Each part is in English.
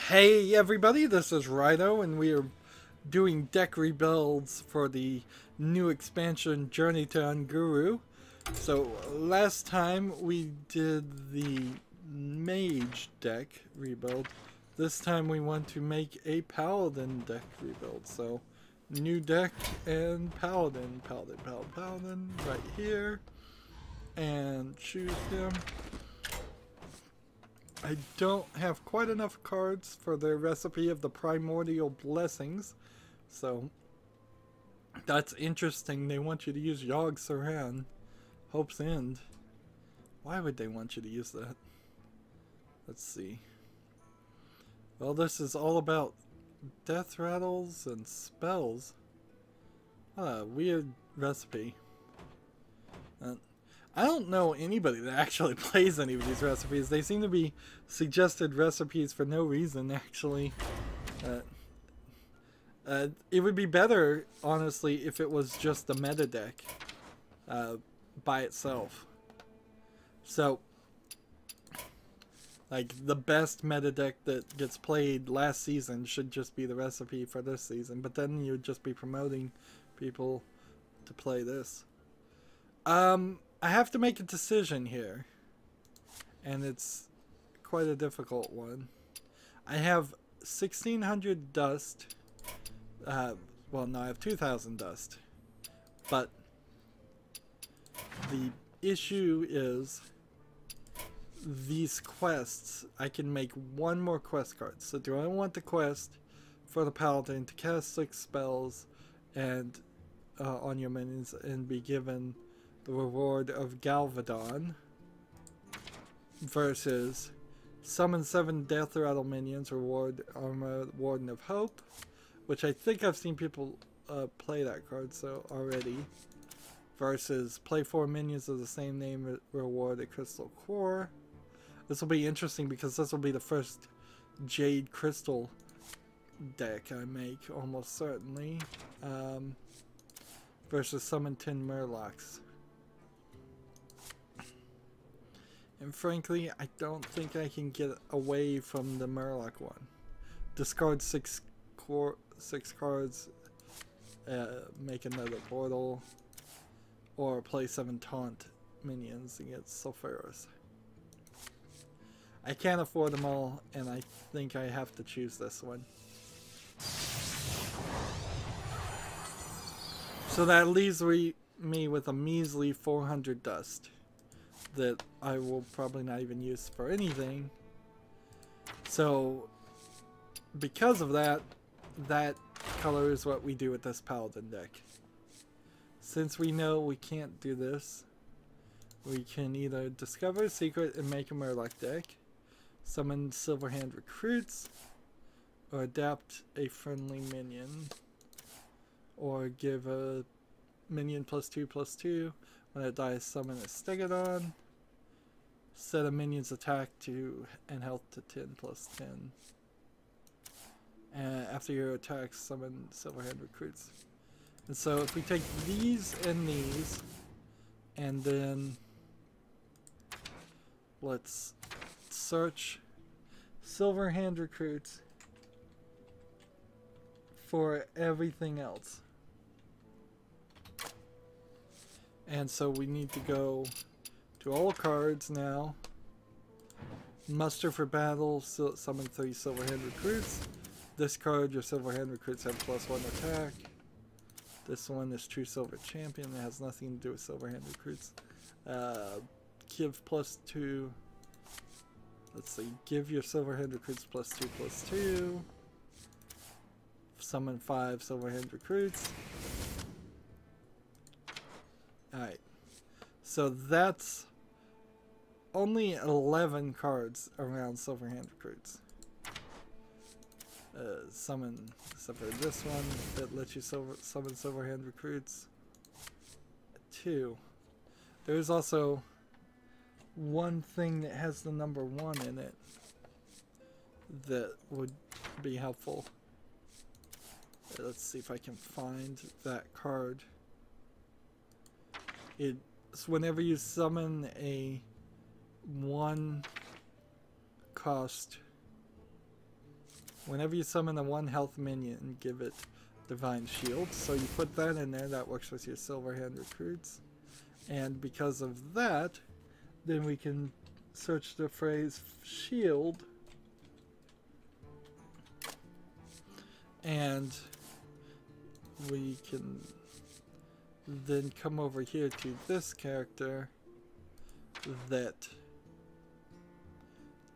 Hey everybody, this is Rydo, and we are doing deck rebuilds for the new expansion Journey to Unguru. So last time we did the mage deck rebuild. This time we want to make a paladin deck rebuild. So new deck and paladin right here, and choose him. I don't have quite enough cards for the recipe of the primordial blessings, so that's interesting. They want you to use Yogg Saran, Hope's End. Why would they want you to use that? Let's see. Well, this is all about death rattles and spells. Weird recipe. I don't know anybody that actually plays any of these recipes. They seem to be suggested recipes for no reason, actually. It would be better, honestly, if it was just the meta deck by itself. So, like, the best meta deck that gets played last season should just be the recipe for this season. But then you would just be promoting people to play this. I have to make a decision here, and it's quite a difficult one. I have 1,600 dust. Well, no, I have 2,000 dust. But the issue is these quests. I can make one more quest card. So do I want the quest for the Paladin to cast 6 spells and on your minions and be given the reward of Galvadon, versus summon 7 Death Rattle minions, reward Armor Warden of Hope, which I think I've seen people play that card so already, versus play 4 minions of the same name, reward a Crystal Core. This will be interesting because this will be the first Jade Crystal deck I make, almost certainly, versus summon 10 Murlocs. And frankly, I don't think I can get away from the Murloc one. Discard 6 cards, make another portal, or play 7 taunt minions against Sulfuros. I can't afford them all, and I think I have to choose this one. So that leaves me with a measly 400 dust that I will probably not even use for anything. So because of that, that color is what we do with this Paladin deck. Since we know we can't do this, we can either discover a secret and make a Murloc deck, summon Silverhand Recruits, or adapt a friendly minion, or give a minion +2/+2. When it dies, summon a Stegodon. Set a minion's attack to and health to 10/10. And after your attack, summon Silverhand Recruits. And so if we take these, and then let's search Silverhand Recruits for everything else. And so we need to go to all cards now. Muster for battle, summon 3 Silverhand Recruits. Discard your Silverhand Recruits, have +1 attack. This one is True Silver Champion. It has nothing to do with Silverhand Recruits. Give +2. Let's see. Give your Silverhand Recruits +2/+2. Summon 5 Silverhand Recruits. Alright. So that's only 11 cards around Silverhand Recruits. Summon, except for this one that lets you summon Silverhand Recruits. 2. There's also one thing that has the number 1 in it that would be helpful. Let's see if I can find that card. It's whenever you summon a 1 cost Whenever you summon a 1 health minion, give it Divine Shield. So you put that in there, that works with your Silverhand recruits. And because of that, then we can search the phrase shield. And we can then come over here to this character that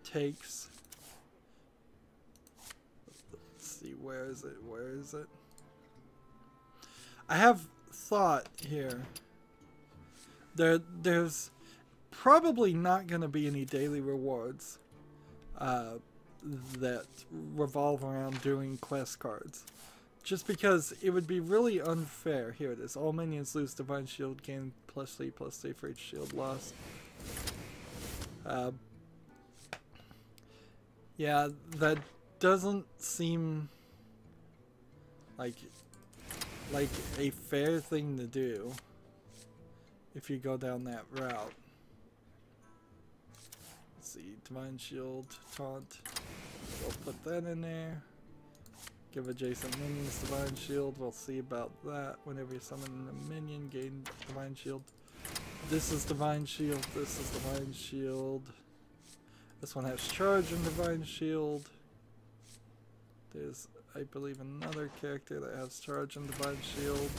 takes, let's see, where is it? I have thought here, there's probably not going to be any daily rewards that revolve around doing quest cards. Just because it would be really unfair. Here it is. All minions lose Divine Shield, gain +3/+3 for each shield lost. Yeah, that doesn't seem like a fair thing to do if you go down that route. Let's see, Divine Shield, Taunt. We'll put that in there. Give adjacent minions Divine Shield. We'll see about that. Whenever you summon a minion, gain Divine Shield. This is Divine Shield. This is Divine Shield. This one has Charge and Divine Shield. There's, I believe, another character that has Charge and Divine Shield.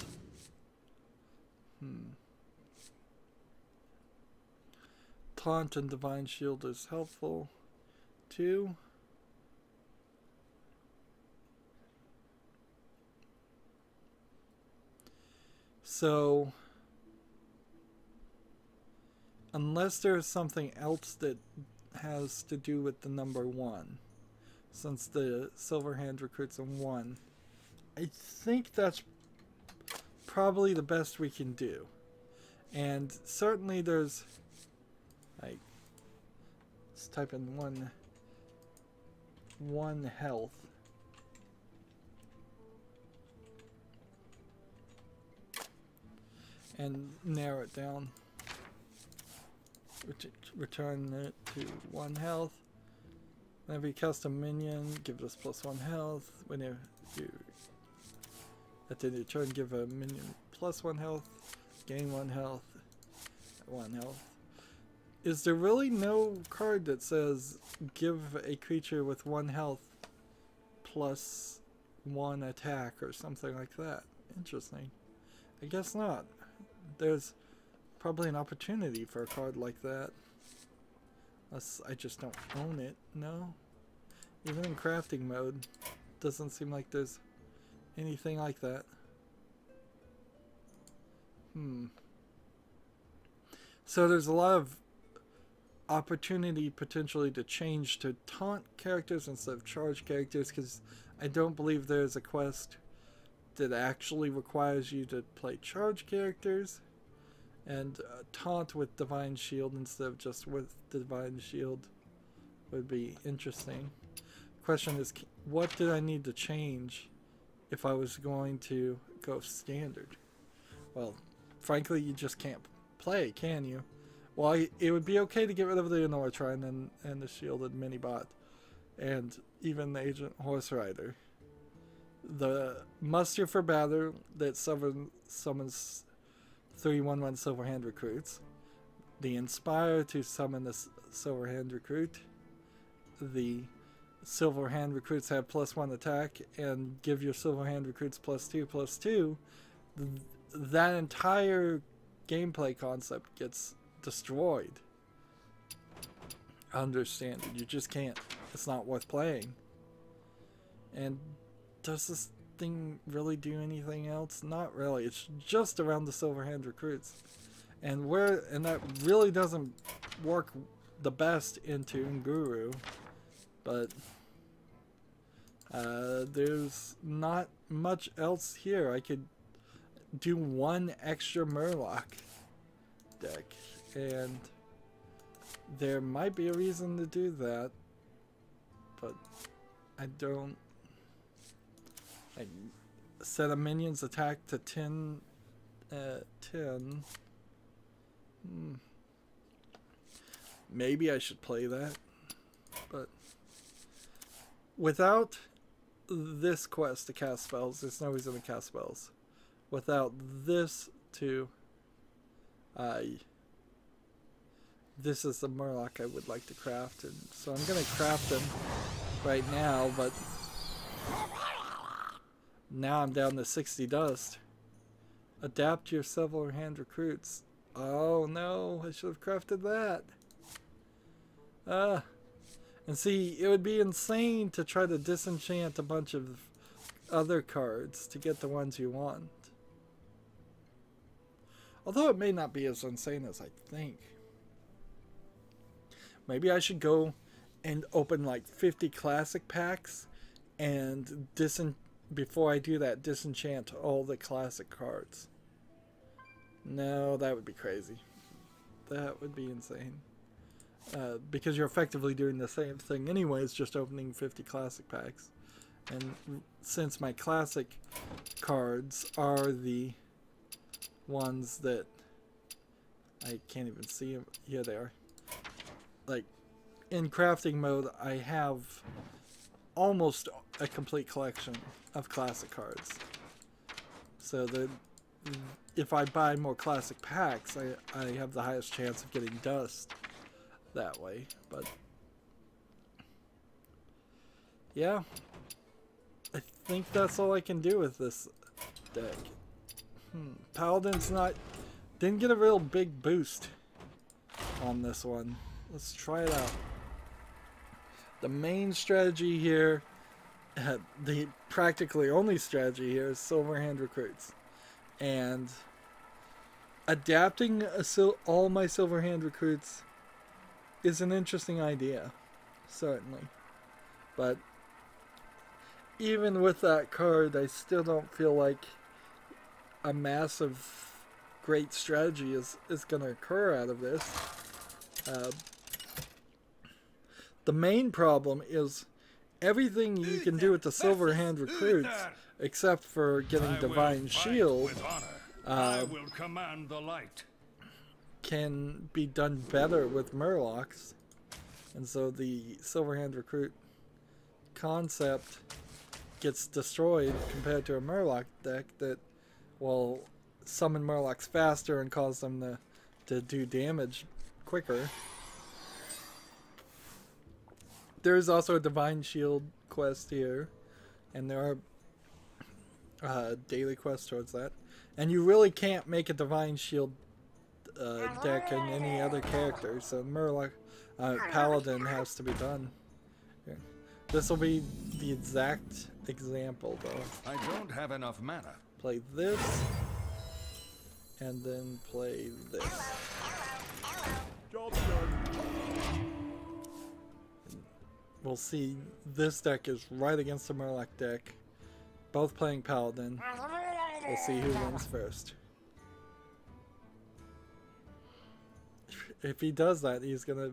Taunt and Divine Shield is helpful too. So, unless there's something else that has to do with the number 1, since the Silverhand recruits a 1, I think that's probably the best we can do. And certainly there's, like, let's type in one health. And narrow it down. Return it to 1 health. Whenever you cast a minion, give this +1 health. Whenever you at the end of your turn, give a minion +1 health. Gain 1 health. 1 health. Is there really no card that says give a creature with 1 health +1 attack or something like that? Interesting. I guess not. There's probably an opportunity for a card like that. Unless I just don't own it. No? Even in crafting mode, doesn't seem like there's anything like that. So there's a lot of opportunity potentially to change to taunt characters instead of charge characters, because I don't believe there's a quest that actually requires you to play charge characters, and taunt with Divine Shield instead of just with Divine Shield would be interesting. Question is, what did I need to change if I was going to go standard? Well, frankly, you just can't play, can you? Well, it would be okay to get rid of the Anortron and the shielded mini-bot, and even the Agent Horse Rider. The Muster for Battle that summons 3/1/1 Silverhand recruits. The Inspire to summon the Silverhand recruit. The Silverhand recruits have +1 attack and give your Silverhand recruits +2/+2. That entire gameplay concept gets destroyed. Understand it. You just can't. It's not worth playing. And does this thing really do anything else? Not really. It's just around the Silverhand recruits. And that really doesn't work the best into Nguru. But there's not much else here. I could do 1 extra Murloc deck, and there might be a reason to do that, but I don't. I set a minion's attack to 10. Maybe I should play that, but without this quest to cast spells, there's no reason to cast spells. Without this too, this is the Murloc I would like to craft, and so I'm gonna craft them right now, but now I'm down to 60 dust. Adapt your silver hand recruits. Oh no, I should have crafted that. And see, it would be insane to try to disenchant a bunch of other cards to get the ones you want. Although it may not be as insane as I think. Maybe I should go and open like 50 classic packs and before I do that, disenchant all the classic cards. No, that would be crazy. That would be insane. Because you're effectively doing the same thing anyways, just opening 50 classic packs. And since my classic cards are the ones that I can't even see them. Here they are. Like, in crafting mode, I have almost a complete collection of classic cards. So that if I buy more classic packs, I have the highest chance of getting dust that way. But yeah, I think that's all I can do with this deck. Paladin's didn't get a real big boost on this one. Let's try it out. The main strategy here, the practically only strategy here, is silver hand recruits. And adapting all my silver hand recruits is an interesting idea, certainly. But even with that card, I still don't feel like a massive great strategy is going to occur out of this. The main problem is everything you can do with the silver hand recruits, except for getting divine shield, I will command the light, can be done better with Murlocs. And so the silver hand recruit concept gets destroyed compared to a Murloc deck that will summon Murlocs faster and cause them to do damage quicker. There's also a divine shield quest here, and there are daily quests towards that. And you really can't make a divine shield deck in any other character, so Murloc Paladin has to be done. Okay. This will be the exact example, though. I don't have enough mana. Play this, and then play this. Job done. We'll see, this deck is right against the Murloc deck. Both playing Paladin. We'll see who wins first. If he does that, he's gonna...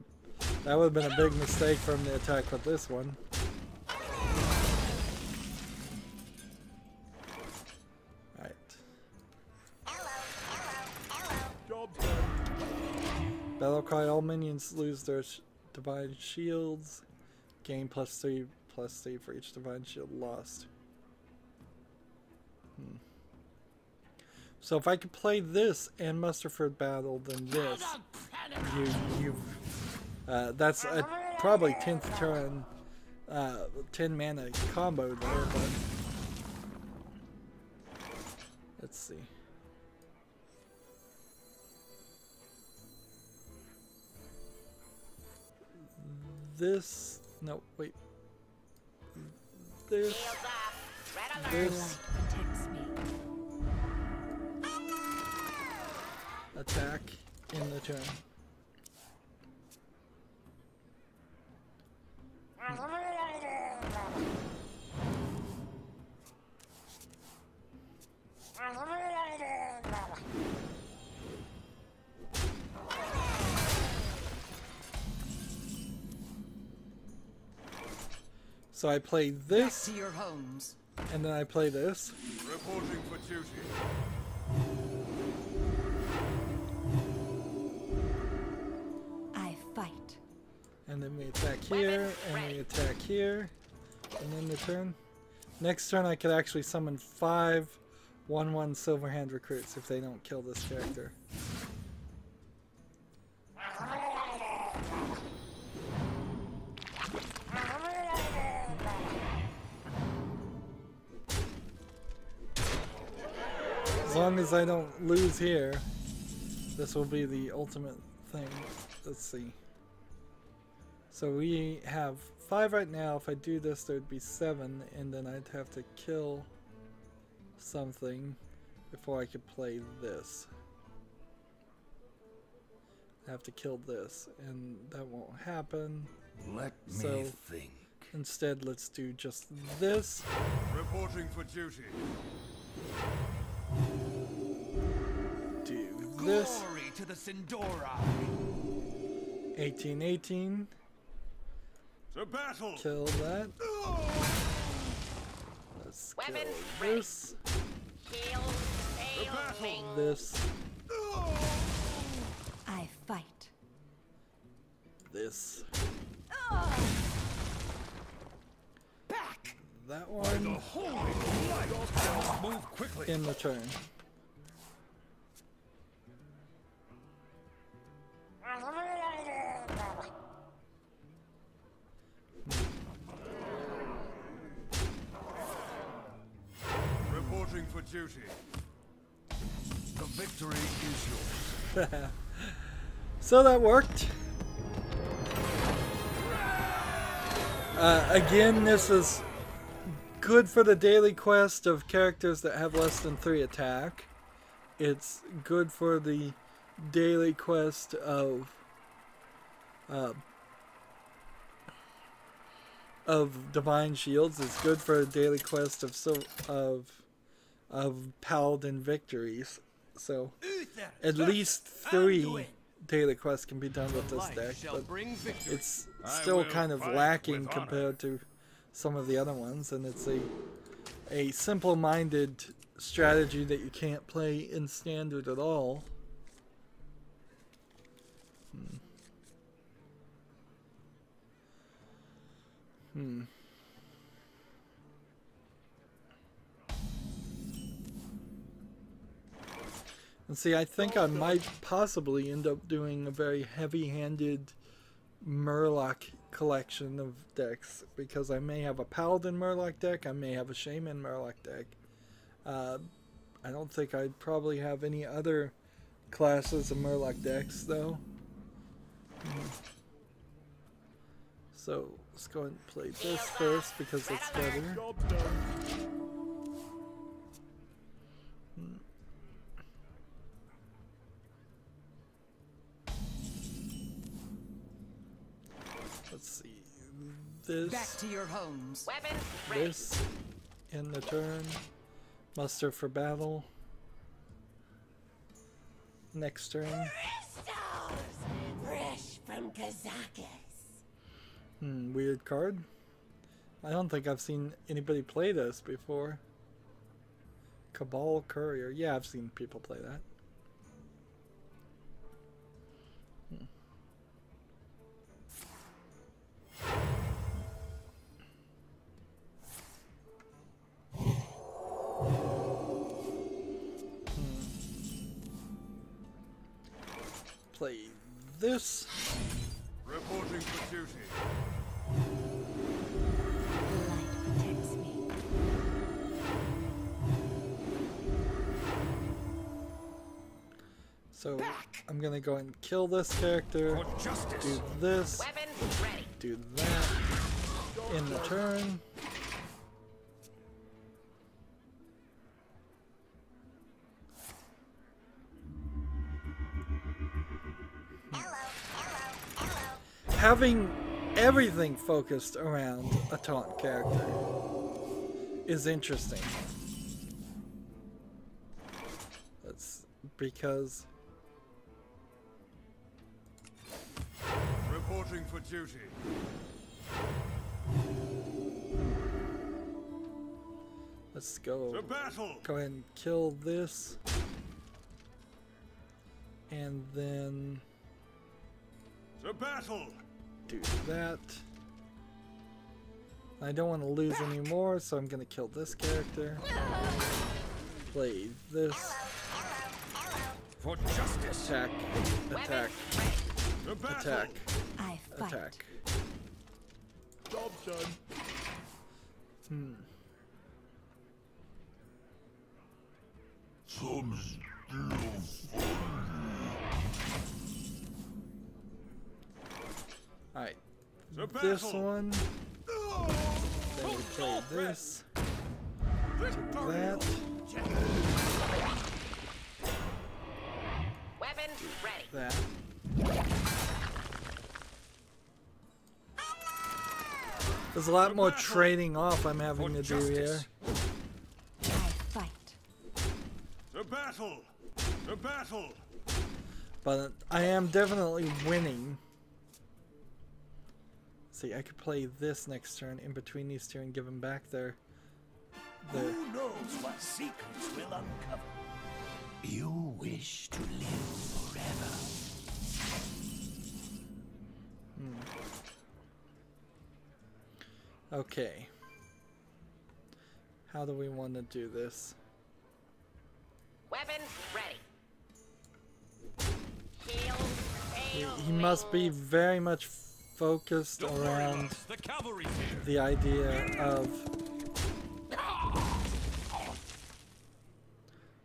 That would have been a big mistake for him to attack with this one. Alright. Job done. Battle cry, all minions lose their divine shields. Gain +3/+3 for each divine shield lost. So if I could play this and muster for battle, then this, that's a probably 10th turn, 10 mana combo there. But let's see. This. No, wait. This. Attack in the turn. So I play this, back to your homes. And then I play this. Reporting for duty. I fight. And then we attack here, and we attack here, and then the turn. Next turn I could actually summon 5 1/1 Silverhand recruits if they don't kill this character. As long as I don't lose here, this will be the ultimate thing. Let's see. So we have 5 right now. If I do this, there'd be 7, and then I'd have to kill something before I could play this. I have to kill this, and that won't happen. Let So, me think. instead, let's do just this. Reporting for duty. Do this. Glory to the Sindora. 1818. To battle. Kill that. Let's kill Weapons this. Shield, failing. This. I fight. This. Back. That one. Holy light. Move quickly. In the turn. Reporting for duty. The victory is yours. So that worked. Again, this is good for the daily quest of characters that have less than 3 attack. It's good for the daily quest of divine shields. It's good for a daily quest of paladin victories. So at least 3 daily quests can be done with this deck, but it's still kind of lacking compared to some of the other ones, and it's a simple-minded strategy that you can't play in standard at all. And see, I think I might possibly end up doing a very heavy-handed Murloc collection of decks, because I may have a Paladin Murloc deck, I may have a Shaman Murloc deck. I don't think I'd probably have any other classes of Murloc decks, though. So, let's go ahead and play this first, because it's better. Let's see. This. Back to your homes. Weapons ready. This. In the turn. Muster for battle. Next turn. Fresh from Kazakis. Weird card. I don't think I've seen anybody play this before. Cabal Courier. Yeah, I've seen people play that. Play this. Reporting for duty. The light protects me. So I'm gonna go and kill this character. For justice. Do this. Weapons ready. Do that. In the turn. Having everything focused around a taunt character is interesting. That's because Reporting for duty. let's go. To battle. Go ahead and kill this. And then To battle. do that. I don't want to lose any more, so I'm gonna kill this character. Play this. For justice. Attack. Attack. The battle. Attack. I fight. Attack. Job done. Alright. The This battle. one. Then we play this. That. Weapons ready. That. There's a lot more trading off I'm having to do here. I fight. The battle. The battle. But I am definitely winning. See, I could play this next turn in between these two and give them back their... Who knows what secrets will uncover? You wish to live forever. Okay. How do we want to do this? Weapons ready. Shield, He must be very much focused Don't worry, around lads. The cavalry's here. the idea of...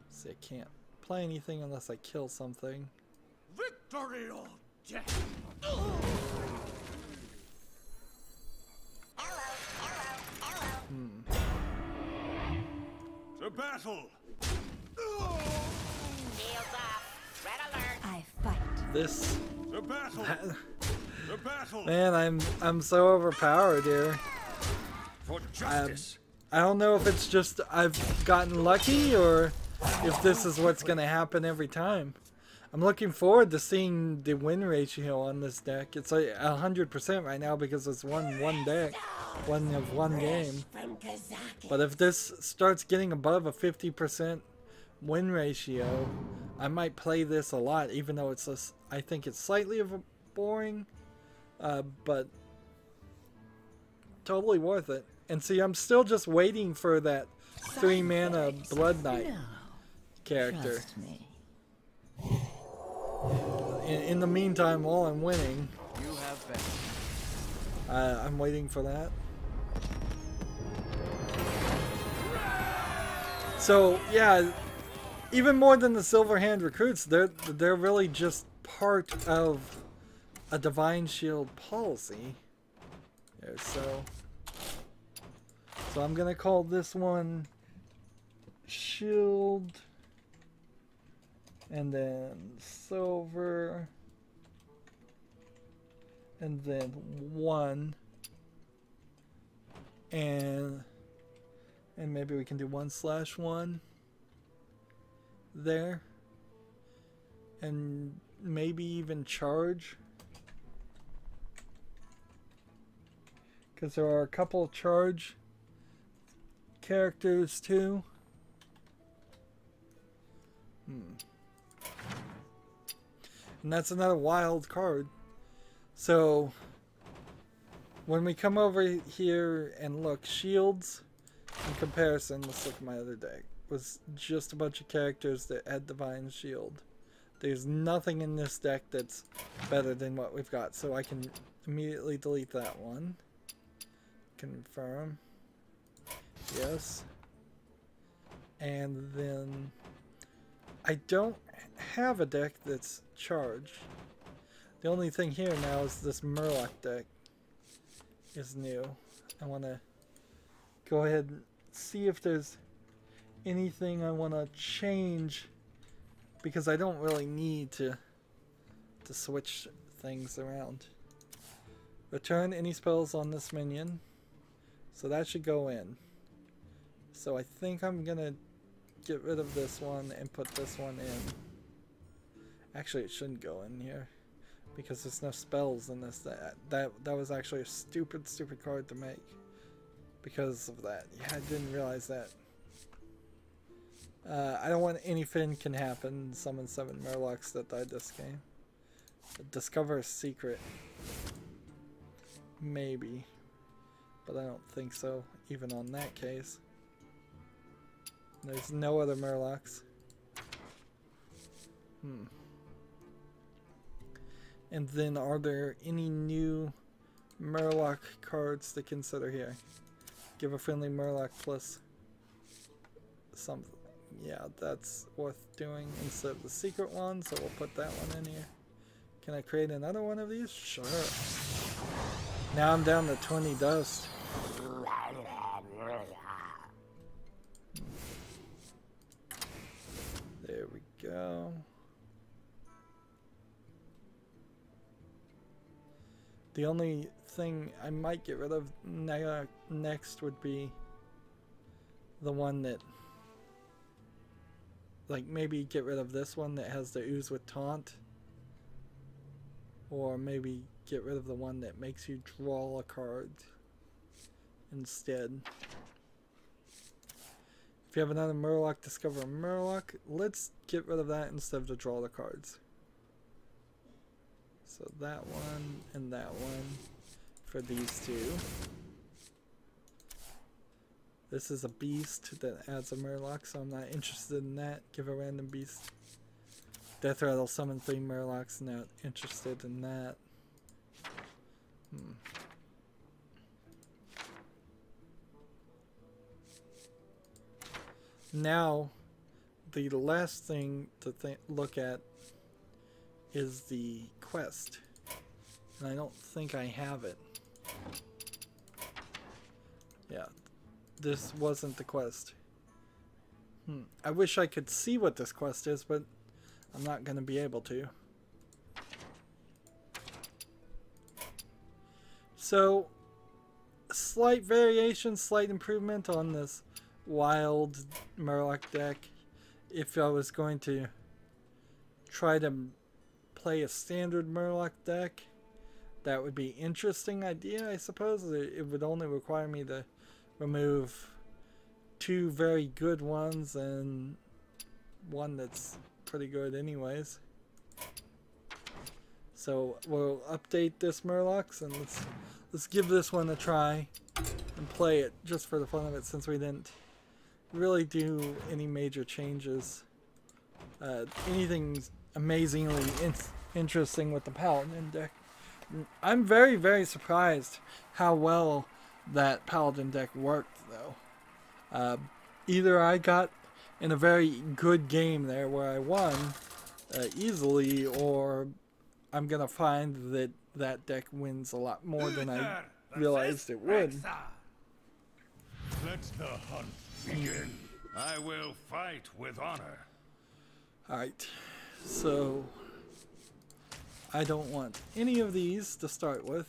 See, I can't play anything unless I kill something. Victory or death. The battle. shields up. Red alert. I fight. This... The battle. The battle. Man, I'm so overpowered here. For justice. I don't know if it's just I've gotten lucky or if this is what's going to happen every time. I'm looking forward to seeing the win ratio on this deck. It's like 100% right now because it's one deck, one game. From Kazaki. But if this starts getting above a 50% win ratio, I might play this a lot, even though it's I think it's slightly of a boring, but totally worth it. And see, I'm still just waiting for that 3-mana Blood Knight character. Trust me. In the meantime, while I'm winning, You have been. I'm waiting for that. So yeah, even more than the Silverhand recruits, they're really just part of a Divine Shield policy. There, so I'm gonna call this one Shield, and then Silver, and then 1, and maybe we can do 1/1 there, and maybe even charge, because there are a couple of charge characters too. And that's another wild card. So when we come over here and look, shields in comparison, let's look at my other deck, was just a bunch of characters that had Divine Shield. There's nothing in this deck that's better than what we've got, so I can immediately delete that one. Confirm. Yes. And then I don't have a deck that's charged. The only thing here now is this Murloc deck is new. I want to go ahead and see if there's anything I want to change, because I don't really need to switch things around. Return any spells on this minion. So that should go in. So I think I'm gonna get rid of this one and put this one in. Actually, it shouldn't go in here because there's no spells in this. That was actually a stupid card to make because of that. Yeah, I didn't realize that. I don't want anything can happen. Summon 7 Murlocs that died this game. Discover a secret. Maybe. But I don't think so, even on that case. There's no other Murlocs. And then are there any new Murloc cards to consider here? Give a friendly Murloc plus something. Yeah, that's worth doing instead of the secret one, so we'll put that one in here. Can I create another one of these? Sure. Now I'm down to 20 dust. There we go. The only thing I might get rid of next would be the one that, like, maybe get rid of this one that has the ooze with taunt, or maybe get rid of the one that makes you draw a card instead. If you have another Murloc, discover a Murloc. Let's get rid of that instead of to draw the cards. So that one and that one for these two. This is a beast that adds a Murloc, so I'm not interested in that. Give a random beast. Death Rattle summon 3 Murlocs, not interested in that. Now, the last thing to look at is the quest. And I don't think I have it. Yeah, this wasn't the quest. I wish I could see what this quest is, but I'm not going to be able to. So, slight variation, slight improvement on this wild Murloc deck. If I was going to try to play a standard Murloc deck, that would be an interesting idea, I suppose. It would only require me to remove 2 very good ones and one that's pretty good anyways. So we'll update this Murlocs and let's give this one a try and play it just for the fun of it, since we didn't really do any major changes. Anything amazingly interesting with the Paladin deck. I'm very, very surprised how well that Paladin deck worked, though. Either I got in a very good game there where I won easily, or I'm gonna find that that deck wins a lot more than I realized it would. Let the hunt begin. I will fight with honor. Alright, so I don't want any of these to start with.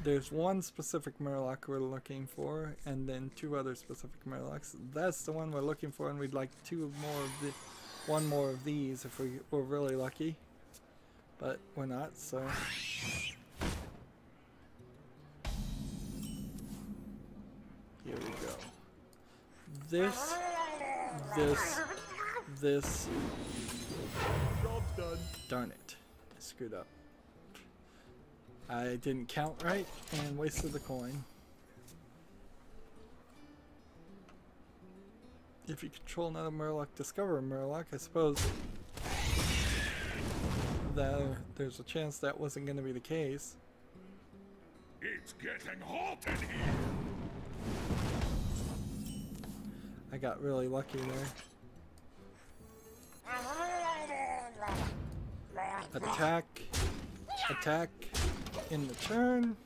There's one specific Murloc we're looking for, and then 2 other specific Murlocs. That's the one we're looking for, and we'd like 2 more of one more of these if we're really lucky. But we're not, so. Here we go. This. Job's done. Darn it. I screwed up. I didn't count right and wasted the coin. If you control another Murloc, discover a Murloc. I suppose that there's a chance that wasn't going to be the case. It's getting hot in here. I got really lucky there. Attack. Attack in the turn.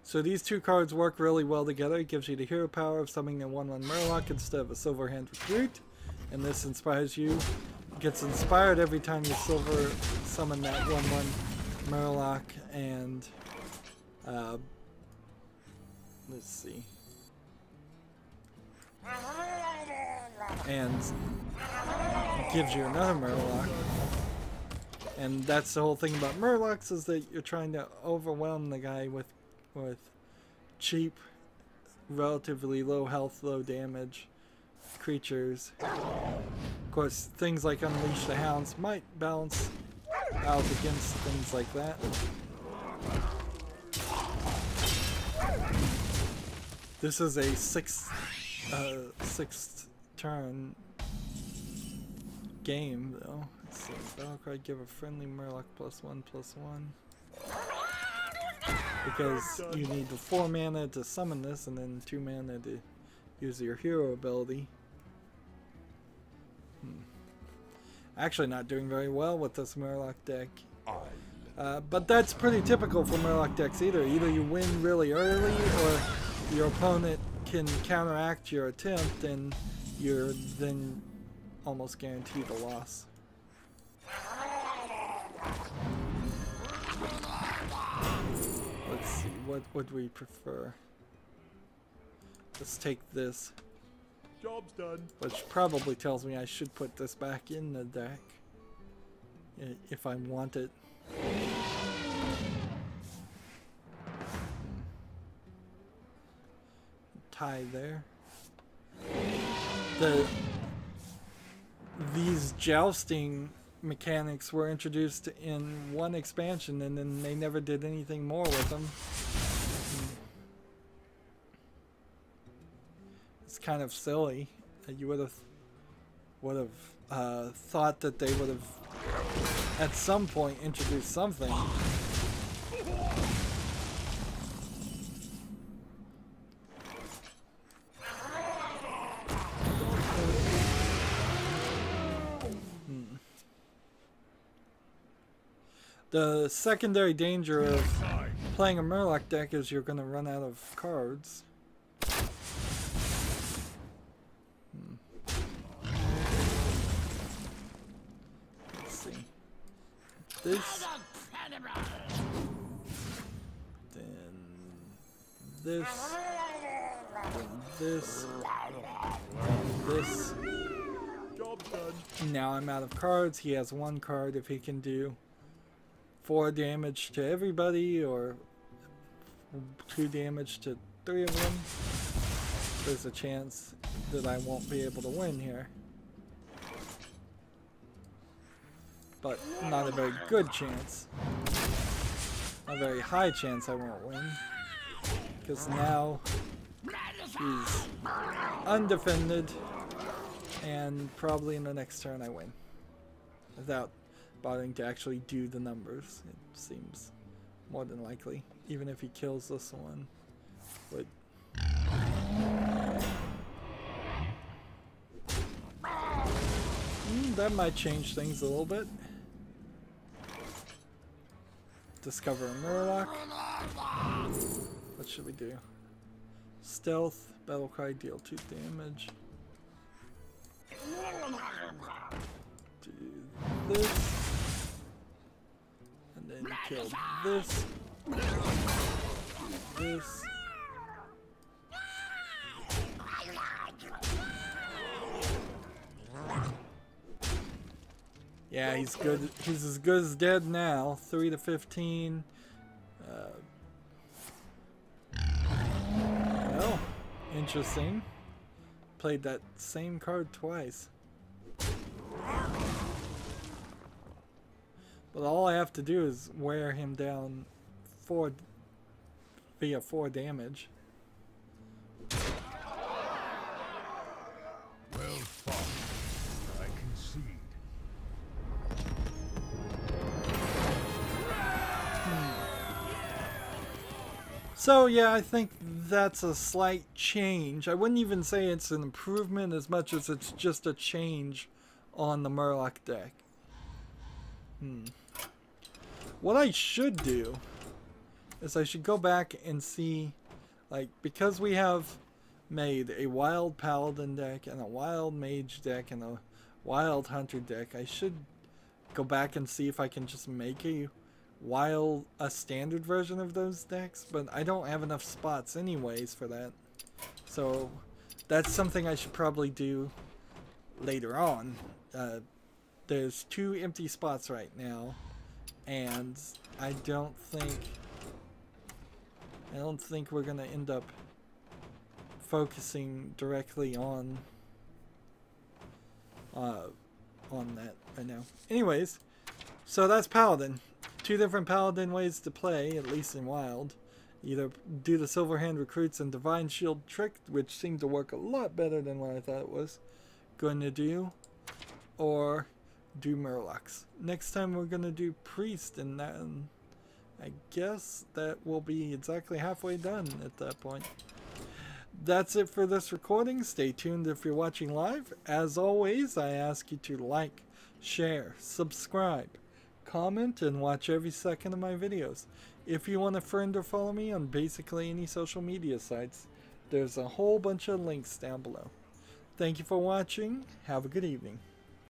So these 2 cards work really well together. It gives you the hero power of summoning a 1/1 Murloc instead of a Silver Hand Recruit. And this inspires you. Gets inspired every time you silver summon that 1/1 Murloc. And let's see. And gives you another Murloc. And that's the whole thing about Murlocs, is that you're trying to overwhelm the guy with cheap, relatively low health, low damage creatures. Of course, things like Unleash the Hounds might balance out against things like that. This is a sixth turn game, though. Let's see. Battle cry, give a friendly Murloc +1/+1. Because you need the 4 mana to summon this, and then 2 mana to use your hero ability. Actually not doing very well with this Murloc deck. But that's pretty typical for Murloc decks either. Either you win really early, or your opponent can counteract your attempt, and you're then almost guaranteed a loss. Let's see, what would we prefer? Let's take this. Job's done. Which probably tells me I should put this back in the deck. If I want it. Tie there. These jousting mechanics were introduced in one expansion, and then they never did anything more with them. It's kind of silly. You would have thought that they would have at some point introduced something. The secondary danger of playing a Murloc deck is you're going to run out of cards. Let's see. This. Then this. Then this. This. Job's done. Now I'm out of cards. He has 1 card. If he can do 4 damage to everybody, or 2 damage to 3 of them, there's a chance that I won't be able to win here. But not a very good chance. A very high chance I won't win. Because now he's undefended, and probably in the next turn I win. Without bothering to actually do the numbers. It seems more than likely. Even if he kills this one. But that might change things a little bit. Discover a Murloc. What should we do? Stealth, battle cry, deal 2 damage. Do this. And then kill this. Do this. Yeah, he's good. He's as good as dead now. 3 to 15. Oh, interesting. Played that same card twice. But all I have to do is wear him down via 4 damage. Well fought. I concede. So yeah, I think that's a slight change. I wouldn't even say it's an improvement as much as it's just a change on the Murloc deck. What I should do is I should go back and see, like, because we have made a wild Paladin deck and a wild Mage deck and a wild Hunter deck, I should go back and see if I can just make a standard version of those decks, but I don't have enough spots anyways for that. So that's something I should probably do later on. There's 2 empty spots right now, and I don't think we're gonna end up focusing directly on that right now. Anyways, so that's Paladin. 2 different Paladin ways to play, at least in Wild. Either do the Silverhand Recruits and Divine Shield trick, which seemed to work a lot better than what I thought it was going to do, or do Murlocs. Next time we're going to do Priest, and then I guess that will be exactly halfway done at that point. That's it for this recording. Stay tuned if you're watching live. As always, I ask you to like, share, subscribe, comment, and watch every second of my videos. If you want a friend or follow me on basically any social media sites, there's a whole bunch of links down below. Thank you for watching. Have a good evening.